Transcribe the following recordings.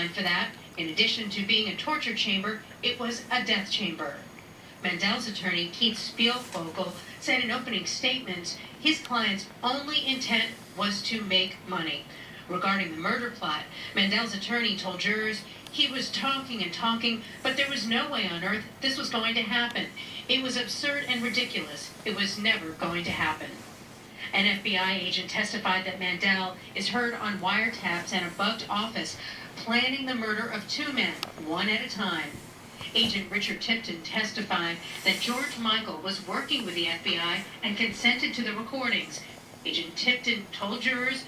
tagline for that. In addition to being a torture chamber, it was a death chamber. Mandel's attorney, Keith Spielvogel, said in opening statements his client's only intent was to make money. Regarding the murder plot, Mandel's attorney told jurors he was talking and talking, but there was no way on earth this was going to happen. It was absurd and ridiculous. It was never going to happen. An FBI agent testified that Mandel is heard on wiretaps in a bugged office, planning the murder of two men, one at a time. Agent Richard Tipton testified that George Michael was working with the FBI and consented to the recordings. Agent Tipton told jurors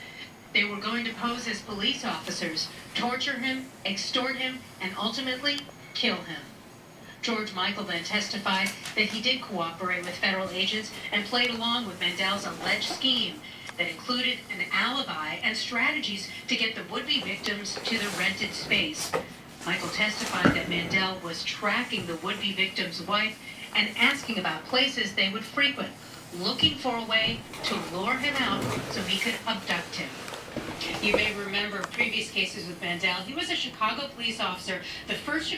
they were going to pose as police officers, torture him, extort him, and ultimately kill him. George Michael then testified that he did cooperate with federal agents and played along with Mandel's alleged scheme that included an alibi and strategies to get the would-be victims to the rented space. Michael testified that Mandel was tracking the would-be victim's wife and asking about places they would frequent, looking for a way to lure him out so he could abduct him. You may remember previous cases with Mandel. He was a Chicago police officer, the first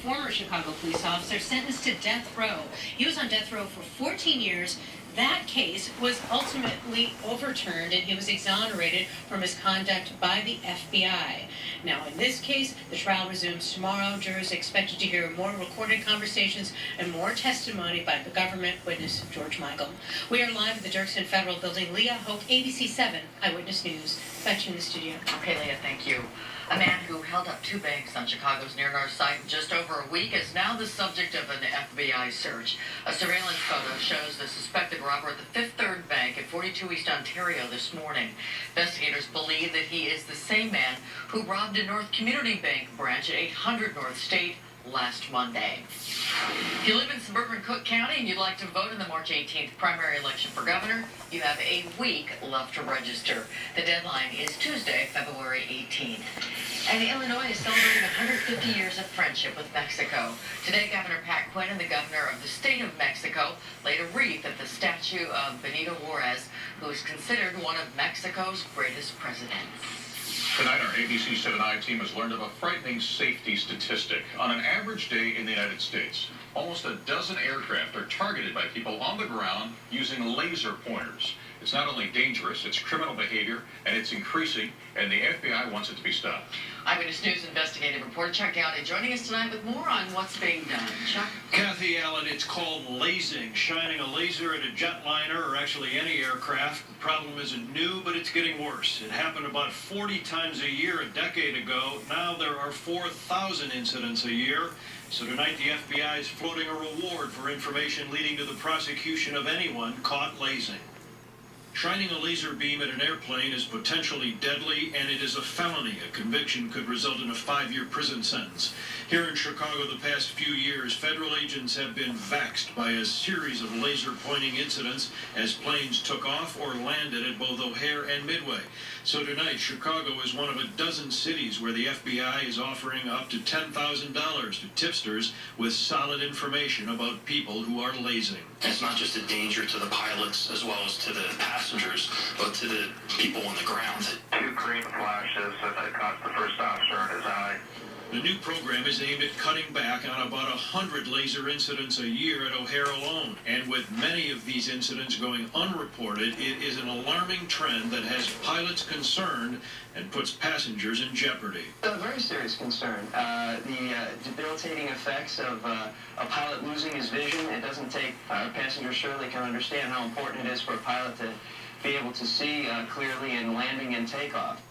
former Chicago police officer sentenced to death row. He was on death row for 14 years. That case was ultimately overturned and he was exonerated from his conduct by the FBI. Now, in this case, the trial resumes tomorrow. Jurors are expected to hear more recorded conversations and more testimony by the government witness, George Michael. We are live at the Dirksen Federal Building. Leah Hope, ABC 7 Eyewitness News. Back to you in the studio. Okay, Leah, thank you. A man who held up two banks on Chicago's near north side in just over a week is now the subject of an FBI search. A surveillance photo shows the suspected robber at the Fifth Third Bank at 42 East Ontario this morning. Investigators believe that he is the same man who robbed a North Community Bank branch at 800 North State last Monday. If you live in suburban Cook County and you'd like to vote in the March 18th primary election for governor, you have a week left to register. The deadline is Tuesday, February 18th. And Illinois is celebrating 150 years of friendship with Mexico. Today, Governor Pat Quinn and the governor of the state of Mexico laid a wreath at the statue of Benito Juarez, who is considered one of Mexico's greatest presidents. Tonight, our ABC 7i team has learned of a frightening safety statistic. On an average day in the United States, almost a dozen aircraft are targeted by people on the ground using laser pointers. It's not only dangerous, it's criminal behavior, and it's increasing, and the FBI wants it to be stopped. Eyewitness News investigative reporter Chuck Gowdy joining us tonight with more on what's being done. Chuck? Kathy Allen, it's called lasing, shining a laser at a jetliner or actually any aircraft. The problem isn't new, but it's getting worse. It happened about 40 times a year a decade ago. Now there are 4,000 incidents a year. So tonight the FBI is floating a reward for information leading to the prosecution of anyone caught lasing. Shining a laser beam at an airplane is potentially deadly, and it is a felony. A conviction could result in a 5-year prison sentence. Here in Chicago the past few years, federal agents have been vexed by a series of laser pointing incidents as planes took off or landed at both O'Hare and Midway. So tonight, Chicago is one of a dozen cities where the FBI is offering up to $10,000 to tipsters with solid information about people who are lasing. It's not just a danger to the pilots as well as to the passengers, but to the people on the ground. 2 green flashes that caught the first officer in his eye. The new program is aimed at cutting back on about 100 laser incidents a year at O'Hare alone. And with many of these incidents going unreported, it is an alarming trend that has pilots concerned and puts passengers in jeopardy. A very serious concern. The debilitating effects of a pilot losing his vision. It doesn't take, passengers surely can understand how important it is for a pilot to be able to see clearly in landing and takeoff.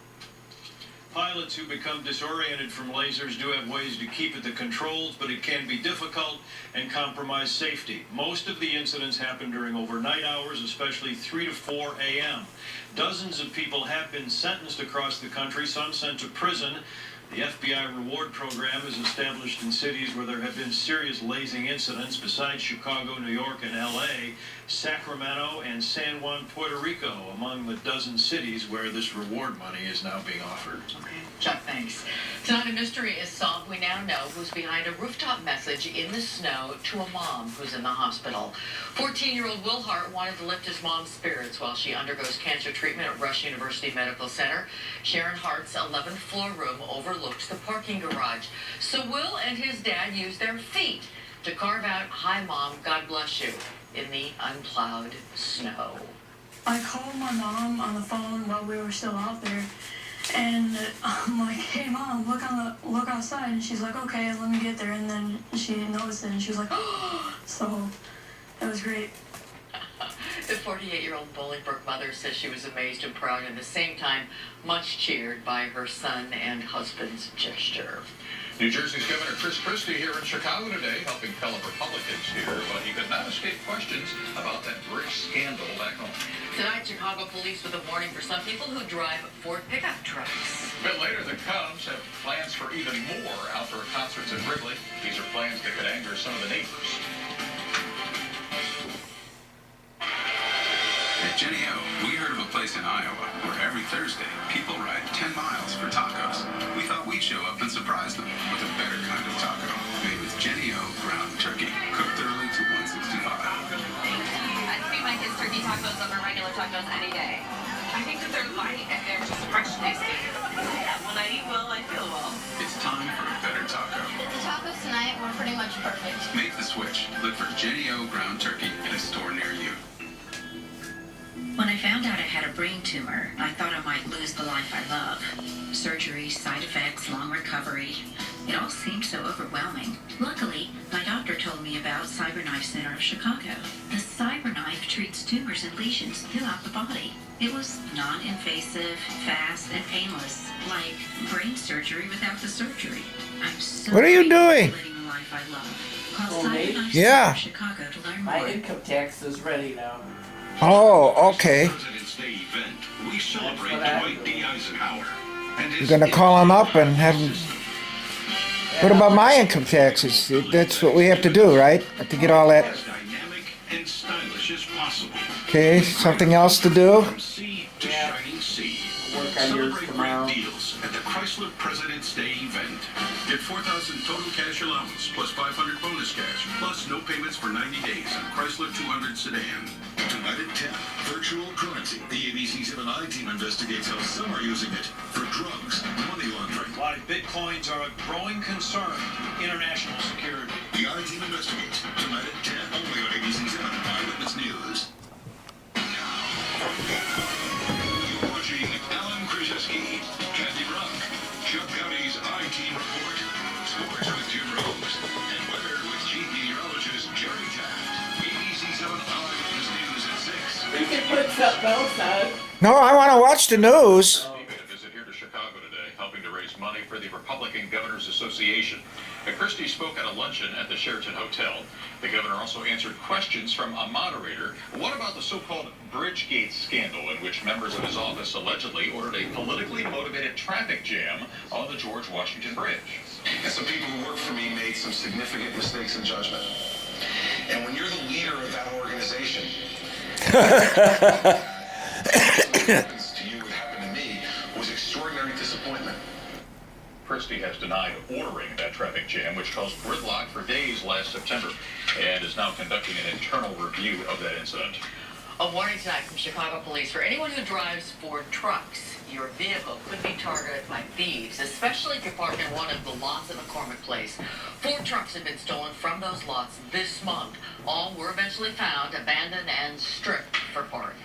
Pilots who become disoriented from lasers do have ways to keep at the controls, but it can be difficult and compromise safety. Most of the incidents happen during overnight hours, especially 3 to 4 a.m. Dozens of people have been sentenced across the country, some sent to prison. The FBI reward program is established in cities where there have been serious lasing incidents besides Chicago, New York, and L.A., Sacramento, and San Juan, Puerto Rico, among the dozen cities where this reward money is now being offered. Okay, Chuck, thanks. Tonight, a mystery is solved. We now know who's behind a rooftop message in the snow to a mom who's in the hospital. 14-year-old Will Hart wanted to lift his mom's spirits while she undergoes cancer treatment at Rush University Medical Center. Sharon Hart's 11th floor room overlooks overlooks the parking garage. So Will and his dad use their feet to carve out "Hi Mom, God bless you" in the unplowed snow. I called my mom on the phone while we were still out there, and I'm like, "Hey Mom, look outside," and she's like, "Okay, let me get there." And then she noticed it, and she was like, "Oh!" So that was great. The 48-year-old Bolingbrook mother says she was amazed and proud, and at the same time much cheered by her son and husband's gesture. New Jersey's Governor Chris Christie here in Chicago today, helping fellow Republicans here, but he could not escape questions about that bridge scandal back home. Tonight, Chicago police with a warning for some people who drive Ford pickup trucks. A bit later, the Cubs have plans for even more outdoor concerts at Wrigley. These are plans that could anger some of the neighbors. At Jenny O, we heard of a place in Iowa where every Thursday people ride 10 miles for tacos. We thought we'd show up and surprise them with a better kind of taco made with Jenny O ground turkey, cooked thoroughly to 165. I'd feed my kids turkey tacos over regular tacos any day. I think that they're light and they're just fresh tasty. When I eat well, I feel well. It's time for a better taco. The tacos tonight were pretty much perfect. Make the switch. Look for Jenny O ground turkey in a store near you. When I found out I had a brain tumor, I thought I might lose the life I love. Surgery, side effects, long recovery. It all seemed so overwhelming. Luckily, my doctor told me about CyberKnife Center of Chicago. The CyberKnife treats tumors and lesions throughout the body. It was non-invasive, fast, and painless, like brain surgery without the surgery. I'm so What are you doing? living the life I love. Call Well, mate. CyberKnife Yeah. Center of Chicago to learn My more. income tax is ready now. Oh, okay. President's Day event, we celebrate That's what I Dwight D. Eisenhower. And You're gonna call him up and have him. What about my income taxes? That's what we have to do, right? Have to get all that. as dynamic and stylish as possible. Okay, something else to do? From sea to Yeah. shining sea. Work on yours Celebrate tomorrow. great deals at the Chrysler President's Day event. Get $4,000 total cash allowance plus $500 bonus cash plus no payments for 90 days on Chrysler 200 sedan. Tonight at 10, virtual currency. The ABC7I team investigates how some are using it for drugs, money laundering. Why bitcoins are a growing concern in international security. The I team investigates tonight at 10, only on ABC7 Eyewitness News. You're watching Alan Krzyzewski, Kathy Rock, Chuck County's I Team Report, sports with Jim Rose, and weather with chief meteorologist Jerry Taft. ABC7 Eyewitness News at 6. We can put something else on. No, I want to watch the news. He made a visit here to Chicago today, helping to raise money for the Republican Governors Association. Christie spoke at a luncheon at the Sheraton Hotel. The governor also answered questions from a moderator. What about the so-called Bridgegate scandal, in which members of his office allegedly ordered a politically motivated traffic jam on the George Washington Bridge? And some people who work for me made some significant mistakes in judgment. And when you're the leader of that organization, what happens to you, what happened to me, was extraordinary disappointment. Christie has denied ordering that traffic jam, which caused gridlock for days last September, and is now conducting an internal review of that incident. A warning tonight from Chicago police for anyone who drives Ford trucks. Your vehicle could be targeted by thieves, especially if you're parked in one of the lots at McCormick Place. 4 trucks have been stolen from those lots this month. All were eventually found, abandoned, and stripped for parts.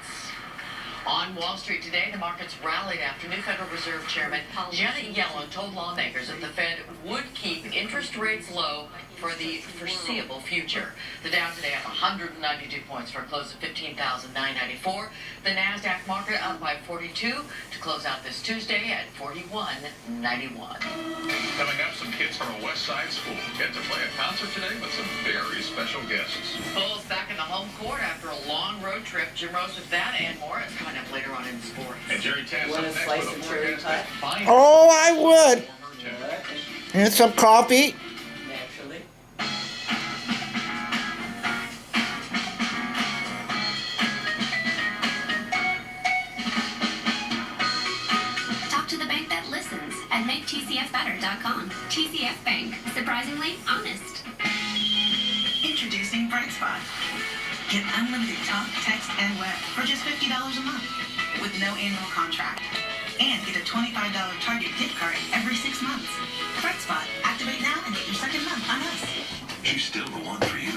On Wall Street today, the markets rallied after new Federal Reserve Chairman Janet Yellen told lawmakers that the Fed would keep interest rates low for the foreseeable future. The Dow today up 192 points for a close of 15,994. The NASDAQ market up by 42 to close out this Tuesday at 41.91. Coming up, some kids from a West Side school get to play a concert today with some very special guests. Bulls back in the home court after a long road trip. Jim Rose with that and more is coming up later on in sports. And Jerry Taz Want up a next slice with a of cherry forecast pie? that Oh, I would. And some coffee. Naturally. Talk to the bank that listens at maketcfbetter.com. TCF Bank. Surprisingly honest. Introducing BrightSpot. Get unlimited talk, text, and web for just $50 a month with no annual contract. and get a $25 Target gift card every 6 months. Bright Spot. Activate now and get your second month on us. She's still the one for you.